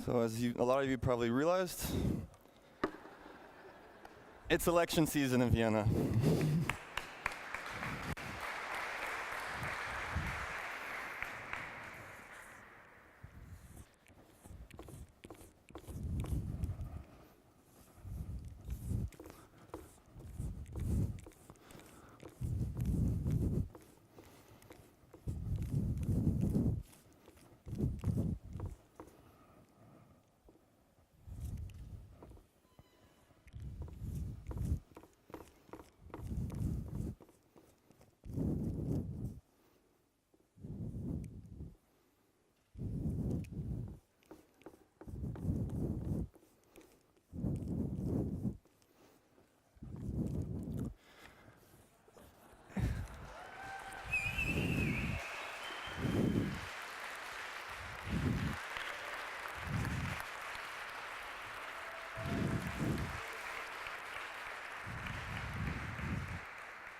So as a lot of you probably realized, it's election season in Vienna.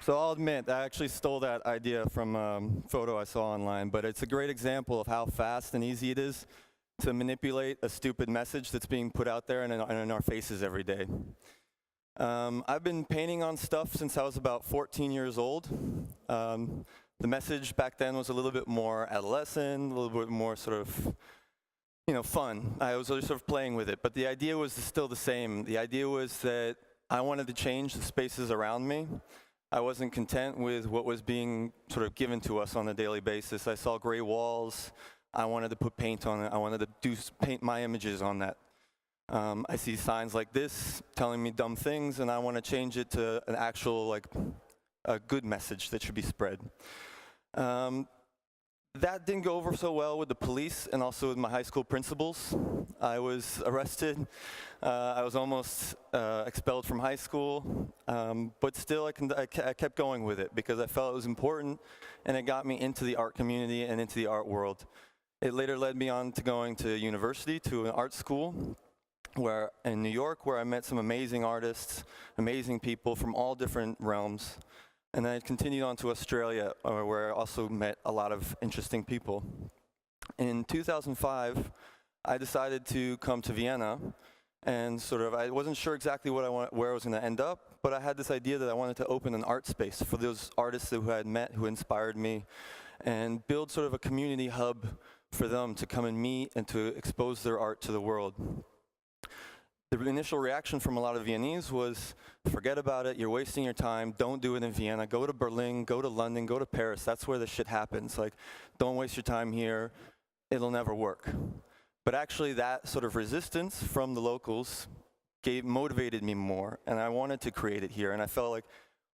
So I'll admit, I actually stole that idea from a photo I saw online, but it's a great example of how fast and easy it is to manipulate a stupid message that's being put out there and in our faces every day. I've been painting on stuff since I was about 14 years old. The message back then was a little bit more adolescent, a little bit more sort of, fun. I was sort of playing with it, but the idea was still the same. The idea was that I wanted to change the spaces around me. I wasn't content with what was being sort of given to us on a daily basis. I saw gray walls. I wanted to put paint on it. I wanted to paint my images on that. I see signs like this telling me dumb things, and I want to change it to an actual, a good message that should be spread. That didn't go over so well with the police and also with my high school principals. I was arrested. I was almost expelled from high school, but still I kept going with it because I felt it was important, and it got me into the art community and into the art world. It later led me on to going to university, to an art school in New York, where I met some amazing artists, amazing people from all different realms. And then I continued on to Australia, where I also met a lot of interesting people. In 2005, I decided to come to Vienna, and I wasn't sure exactly where I was going to end up, but I had this idea that I wanted to open an art space for those artists who I had met, who inspired me, and build sort of a community hub for them to come and meet and to expose their art to the world. The initial reaction from a lot of Viennese was, forget about it, you're wasting your time, don't do it in Vienna, go to Berlin, go to London, go to Paris, that's where this shit happens. Don't waste your time here, it'll never work. But actually that sort of resistance from the locals motivated me more, and I wanted to create it here, and I felt like,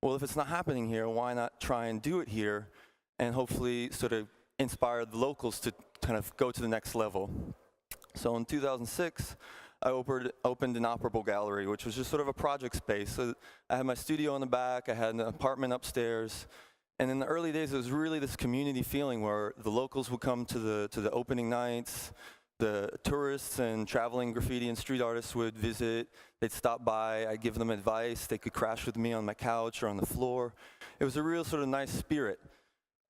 well, if it's not happening here, why not try and do it here, and hopefully sort of inspire the locals to kind of go to the next level. So in 2006, I opened INOPERAbLE Gallery, which was just sort of a project space. So I had my studio in the back, I had an apartment upstairs, and in the early days it was really this community feeling where the locals would come to the opening nights, the tourists and traveling graffiti and street artists would visit, they'd stop by, I'd give them advice, they could crash with me on my couch or on the floor. It was a real sort of nice spirit.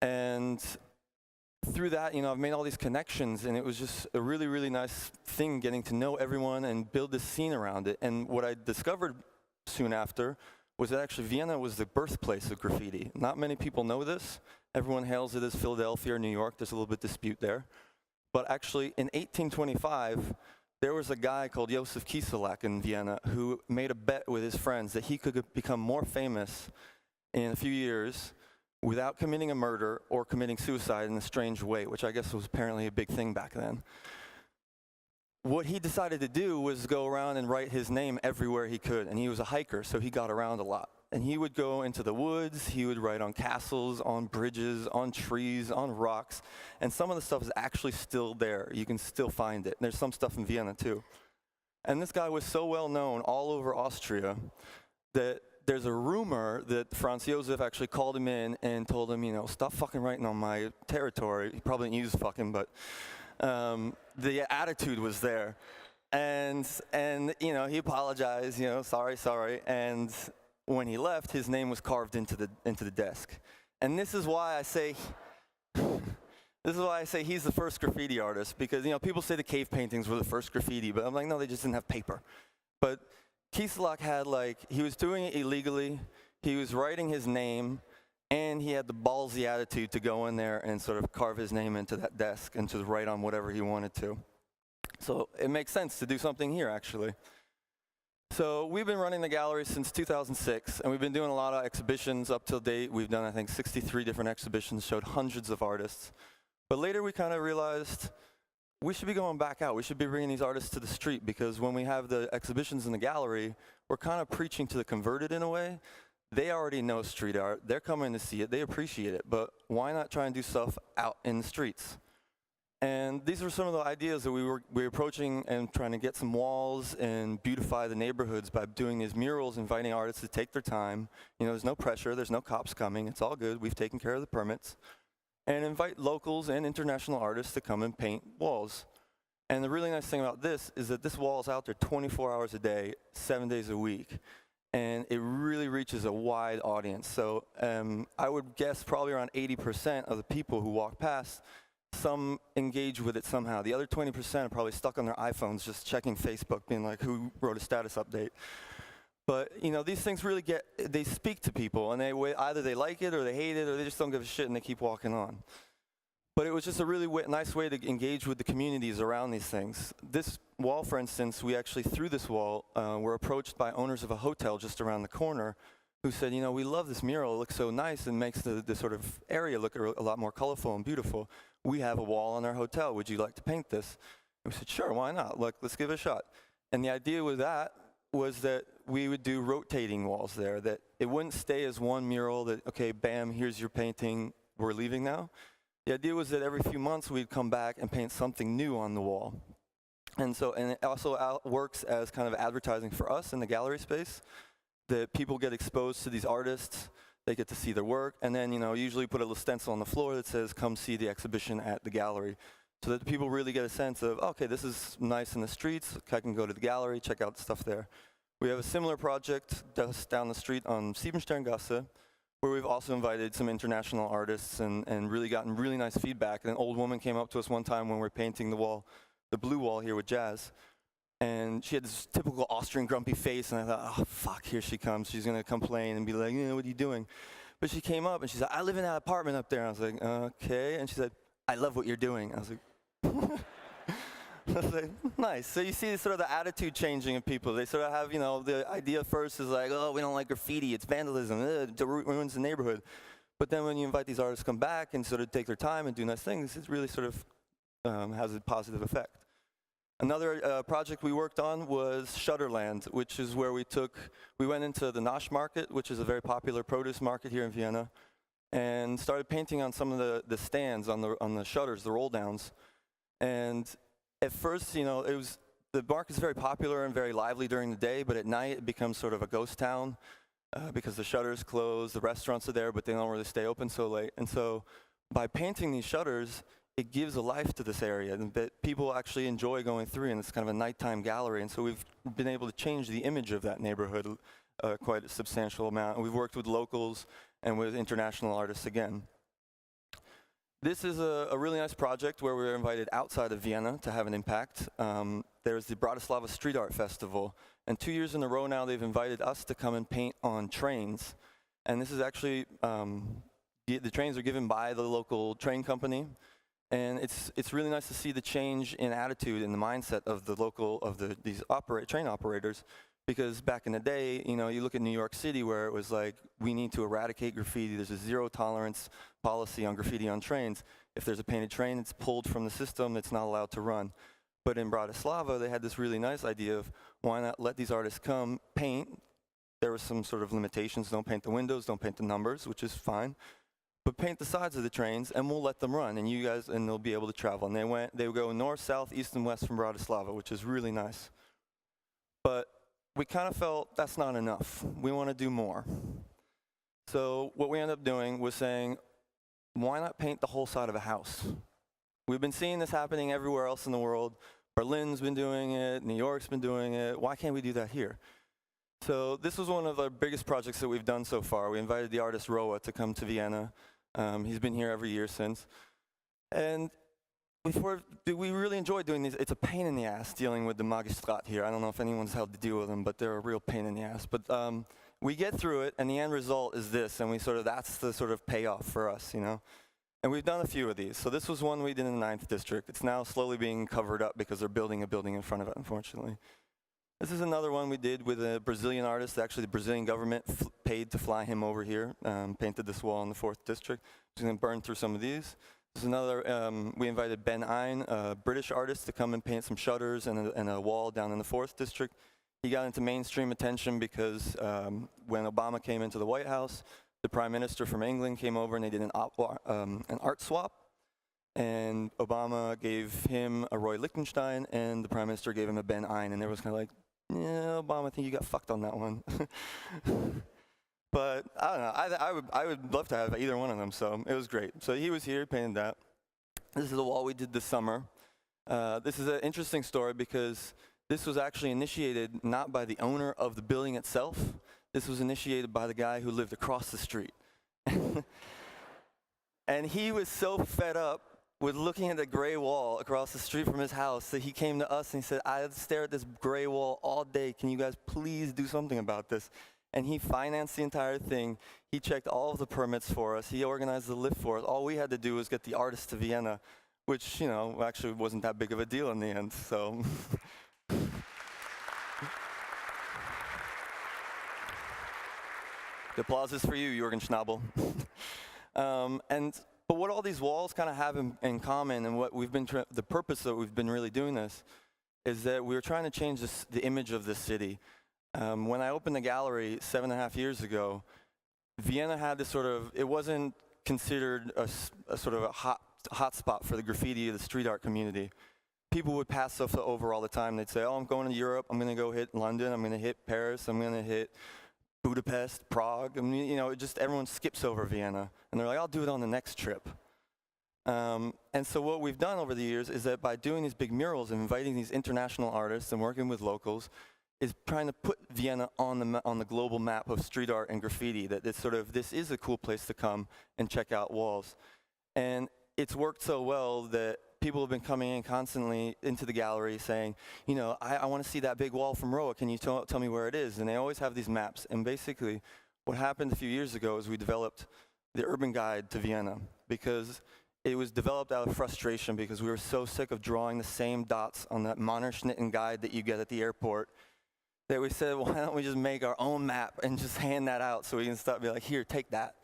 And through that, I've made all these connections, and it was just a really, really nice thing getting to know everyone and build this scene around it. And what I discovered soon after was that actually Vienna was the birthplace of graffiti. Not many people know this. Everyone hails it as Philadelphia or New York. There's a little bit of dispute there. But actually, in 1825, there was a guy called Josef Kieselak in Vienna who made a bet with his friends that he could become more famous in a few years without committing a murder or committing suicide in a strange way, which I guess was apparently a big thing back then. What he decided to do was go around and write his name everywhere he could, and he was a hiker, so he got around a lot. And he would go into the woods, he would write on castles, on bridges, on trees, on rocks, and some of the stuff is actually still there. You can still find it. There's some stuff in Vienna too. And this guy was so well known all over Austria that there's a rumor that Franz Josef actually called him in and told him, stop fucking writing on my territory. He probably didn't use fucking, but the attitude was there. And he apologized, sorry. And when he left, his name was carved into the desk. And this is why I say, This is why I say he's the first graffiti artist, because people say the cave paintings were the first graffiti, but I'm like, no, they just didn't have paper. But Kieselak had he was doing it illegally, he was writing his name, and he had the ballsy attitude to go in there and sort of carve his name into that desk and to write on whatever he wanted to. So it makes sense to do something here, actually. So we've been running the gallery since 2006, and we've been doing a lot of exhibitions up till date. We've done, I think, 63 different exhibitions, showed hundreds of artists. But later we kind of realized we should be going back out. We should be bringing these artists to the street, because when we have the exhibitions in the gallery, we're kind of preaching to the converted in a way. They already know street art. They're coming to see it. They appreciate it. But why not try and do stuff out in the streets? And these were some of the ideas that we were approaching and trying to get some walls and beautify the neighborhoods by doing these murals, inviting artists to take their time. There's no pressure. There's no cops coming. It's all good. We've taken care of the permits. And invite locals and international artists to come and paint walls. And the really nice thing about this is that this wall is out there 24 hours a day, 7 days a week. And it really reaches a wide audience. So I would guess probably around 80% of the people who walk past, some engage with it somehow. The other 20% are probably stuck on their iPhones just checking Facebook, being like, who wrote a status update? But, these things really they speak to people, and either they like it or they hate it or they just don't give a shit and they keep walking on. But it was just a really nice way to engage with the communities around these things. This wall, for instance, we actually, through this wall, were approached by owners of a hotel just around the corner who said, we love this mural. It looks so nice and makes the sort of area look a lot more colorful and beautiful. We have a wall in our hotel. Would you like to paint this? And we said, sure, why not? Let's give it a shot. And the idea with that was that we would do rotating walls there, that it wouldn't stay as one mural that, okay, bam, here's your painting, we're leaving now. The idea was that every few months we'd come back and paint something new on the wall. And it also works as kind of advertising for us in the gallery space, that people get exposed to these artists, they get to see their work, and then, usually put a little stencil on the floor that says, come see the exhibition at the gallery. So that people really get a sense of, okay, this is nice in the streets, I can go to the gallery, check out the stuff there. We have a similar project just down the street on Siebensterngasse, where we've also invited some international artists and really gotten really nice feedback. And an old woman came up to us one time when we were painting the wall, the blue wall here with Jazz, and she had this typical Austrian grumpy face, and I thought, oh, fuck, here she comes. She's going to complain and be like, what are you doing? But she came up and she said, I live in that apartment up there. And I was like, okay. And she said, I love what you're doing. I was like, I was like, nice. So you see sort of the attitude changing of people. They sort of have, the idea first is like, oh, we don't like graffiti, it's vandalism, it ruins the neighborhood. But then when you invite these artists to come back and sort of take their time and do nice things, it really sort of has a positive effect. Another project we worked on was Shutterland, which is where we went into the Nasch market, which is a very popular produce market here in Vienna, and started painting on some of the stands on the shutters, the roll downs. And at first, the market's very popular and very lively during the day, but at night it becomes sort of a ghost town because the shutters close, the restaurants are there, but they don't really stay open so late. And so by painting these shutters, it gives a life to this area, and that people actually enjoy going through, and it's kind of a nighttime gallery. And so we've been able to change the image of that neighborhood quite a substantial amount. And we've worked with locals and with international artists again. This is a really nice project where we were invited outside of Vienna to have an impact. There's the Bratislava Street Art Festival, and 2 years in a row now they've invited us to come and paint on trains. And this is actually, the trains are given by the local train company, and it's really nice to see the change in attitude and the mindset of these train operators. Because back in the day, you look at New York City where it was like, we need to eradicate graffiti. There's a zero tolerance policy on graffiti on trains. If there's a painted train, it's pulled from the system, it's not allowed to run. But in Bratislava, they had this really nice idea of why not let these artists come, paint. There were some sort of limitations. Don't paint the windows, don't paint the numbers, which is fine. But paint the sides of the trains and we'll let them run, and they'll be able to travel. And they would go north, south, east, and west from Bratislava, which is really nice. But we kind of felt that's not enough. We want to do more. So what we ended up doing was saying, why not paint the whole side of a house? We've been seeing this happening everywhere else in the world. Berlin's been doing it, New York's been doing it. Why can't we do that here? So this was one of our biggest projects that we've done so far. We invited the artist Roa to come to Vienna. He's been here every year since. And we really enjoy doing these. It's a pain in the ass dealing with the Magistrat here. I don't know if anyone's had to deal with them, but they're a real pain in the ass. But we get through it, and the end result is this, and that's the sort of payoff for us, you know? And we've done a few of these. So this was one we did in the 9th district. It's now slowly being covered up because they're building a building in front of it, unfortunately. This is another one we did with a Brazilian artist. Actually, the Brazilian government paid to fly him over here, painted this wall in the 4th district. He's going to burn through some of these. This is another, we invited Ben Ein, a British artist, to come and paint some shutters and a wall down in the 4th district. He got into mainstream attention because when Obama came into the White House, the Prime Minister from England came over and they did an art swap. And Obama gave him a Roy Lichtenstein, and the Prime Minister gave him a Ben Ein. And everyone was kind of like, yeah, Obama, I think you got fucked on that one. But I don't know, I would love to have either one of them, so it was great. So he was here, painted that. This is the wall we did this summer. This is an interesting story because this was actually initiated not by the owner of the building itself. This was initiated by the guy who lived across the street. And he was so fed up with looking at the gray wall across the street from his house that he came to us and he said, I stare at this gray wall all day. Can you guys please do something about this? And he financed the entire thing. He checked all of the permits for us. He organized the lift for us. All we had to do was get the artist to Vienna, which, you know, actually wasn't that big of a deal in the end, so. The applause is for you, Jürgen Schnabel. But what all these walls kind of have in common, and what we've been the purpose that we've been really doing this, is that we were trying to change the image of this city. When I opened the gallery 7.5 years ago, Vienna had this sort of, it wasn't considered a sort of a hot spot for the graffiti or the street art community. People would pass stuff over all the time. They'd say, oh, I'm going to Europe, I'm going to go hit London, I'm going to hit Paris, I'm going to hit Budapest, Prague. I mean, you know, everyone skips over Vienna. And they're like, I'll do it on the next trip. And so what we've done over the years is that by doing these big murals and inviting these international artists and working with locals, is trying to put Vienna on the global map of street art and graffiti, that this is a cool place to come and check out walls. And it's worked so well that people have been coming in constantly into the gallery saying, you know, I want to see that big wall from Roa. Can you tell me where it is? And they always have these maps. And basically, what happened a few years ago is we developed the urban guide to Vienna, because it was developed out of frustration because we were so sick of drawing the same dots on that Mannerschnitten guide that you get at the airport, that we said, well, why don't we just make our own map and just hand that out so we can start be like, here, take that.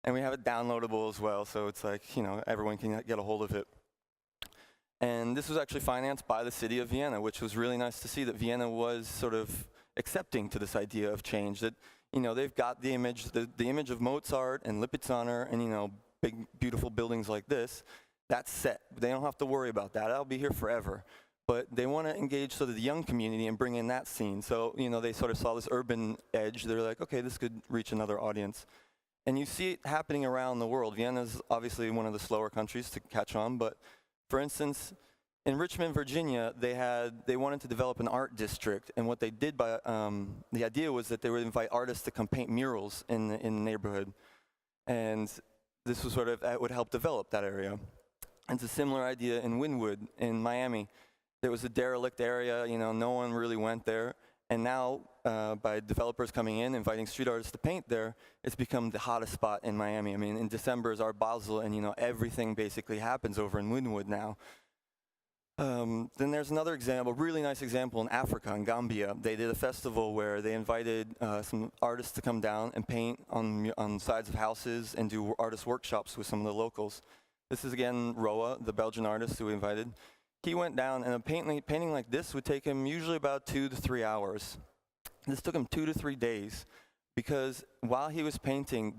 And we have it downloadable as well, so it's like, you know, everyone can get a hold of it. And this was actually financed by the city of Vienna, which was really nice to see that Vienna was sort of accepting to this idea of change, that, you know, they've got the image, the image of Mozart and Lipizzaner and, you know, big, beautiful buildings like this, that's set. They don't have to worry about that. That'll be here forever. But they want to engage sort of the young community and bring in that scene. So, you know, they sort of saw this urban edge. They're like, okay, this could reach another audience. And you see it happening around the world. Vienna's obviously one of the slower countries to catch on, but for instance, in Richmond, Virginia, they wanted to develop an art district, and what they did by the idea was that they would invite artists to come paint murals in the neighborhood, and this was sort of that would help develop that area. And it's a similar idea in Wynwood in Miami. There was a derelict area, you know, no one really went there, and now by developers coming in, inviting street artists to paint there, it's become the hottest spot in Miami. I mean, in December is Art Basel, and you know, everything basically happens over in Wynwood now. Then there's another example, really nice example in Africa, in Gambia. They did a festival where they invited some artists to come down and paint on sides of houses and do artist workshops with some of the locals. This is again Roa, the Belgian artist who we invited. He went down, and a painting like this would take him usually about 2 to 3 hours. This took him 2 to 3 days, because while he was painting,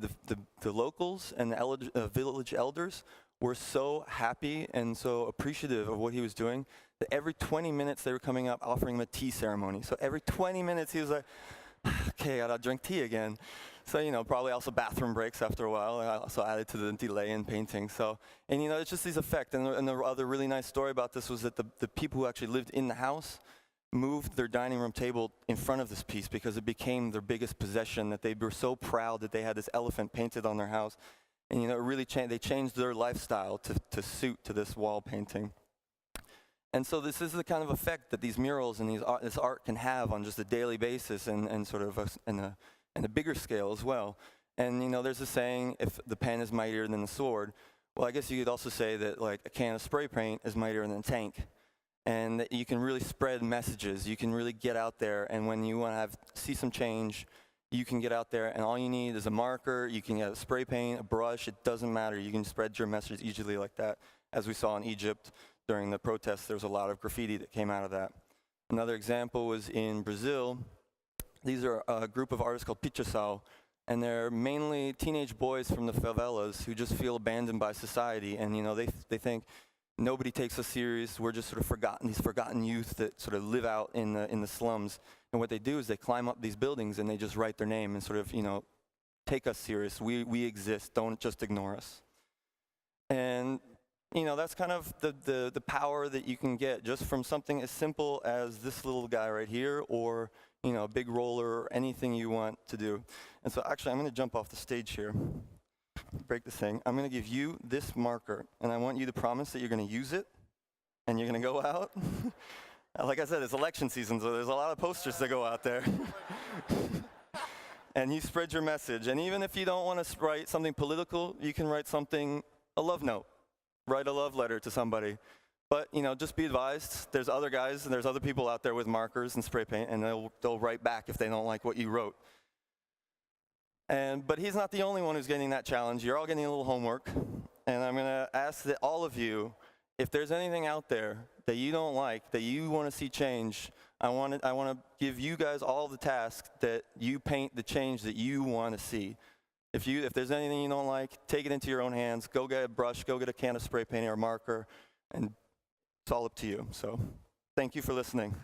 the locals and the village elders were so happy and so appreciative of what he was doing that every 20 minutes they were coming up offering him a tea ceremony. So every 20 minutes he was like, okay, I gotta drink tea again. So, you know, probably also bathroom breaks after a while. I also added to the delay in painting. So, and you know, it's just these effects. And the other really nice story about this was that the people who actually lived in the house moved their dining room table in front of this piece because it became their biggest possession, that they were so proud that they had this elephant painted on their house. And it really they changed their lifestyle to suit to this wall painting. And so this is the kind of effect that these murals and this art can have on just a daily basis and sort of in a bigger scale as well. And there's a saying, if the pen is mightier than the sword, well, I guess you could also say that like a can of spray paint is mightier than a tank. And that you can really spread messages. You can really get out there, and when you want to see some change, you can get out there, and all you need is a marker. You can get a spray paint, a brush. It doesn't matter. You can spread your message easily like that. As we saw in Egypt during the protests, there was a lot of graffiti that came out of that. Another example was in Brazil. These are a group of artists called Pichação, and they're mainly teenage boys from the favelas who just feel abandoned by society, and they think nobody takes us serious. We're just sort of these forgotten youth that sort of live out in the slums. And what they do is they climb up these buildings and they just write their name and sort of, take us serious. We exist. Don't just ignore us. And, that's kind of the power that you can get just from something as simple as this little guy right here, or, a big roller, or anything you want to do. And so actually, I'm going to jump off the stage here. Break this thing. I'm going to give you this marker, and I want you to promise that you're going to use it, and you're going to go out. Like I said, it's election season, so there's a lot of posters that go out there. And you spread your message. And even if you don't want to write something political, you can write a love note. Write a love letter to somebody. But, just be advised, there's other guys and there's other people out there with markers and spray paint, and they'll write back if they don't like what you wrote. But he's not the only one who's getting that challenge. You're all getting a little homework. And I'm going to ask that all of you, if there's anything out there that you don't like, that you want to see change, I want to give you guys all the task that you paint the change that you want to see. If there's anything you don't like, take it into your own hands. Go get a brush, go get a can of spray paint or a marker, and it's all up to you. So thank you for listening.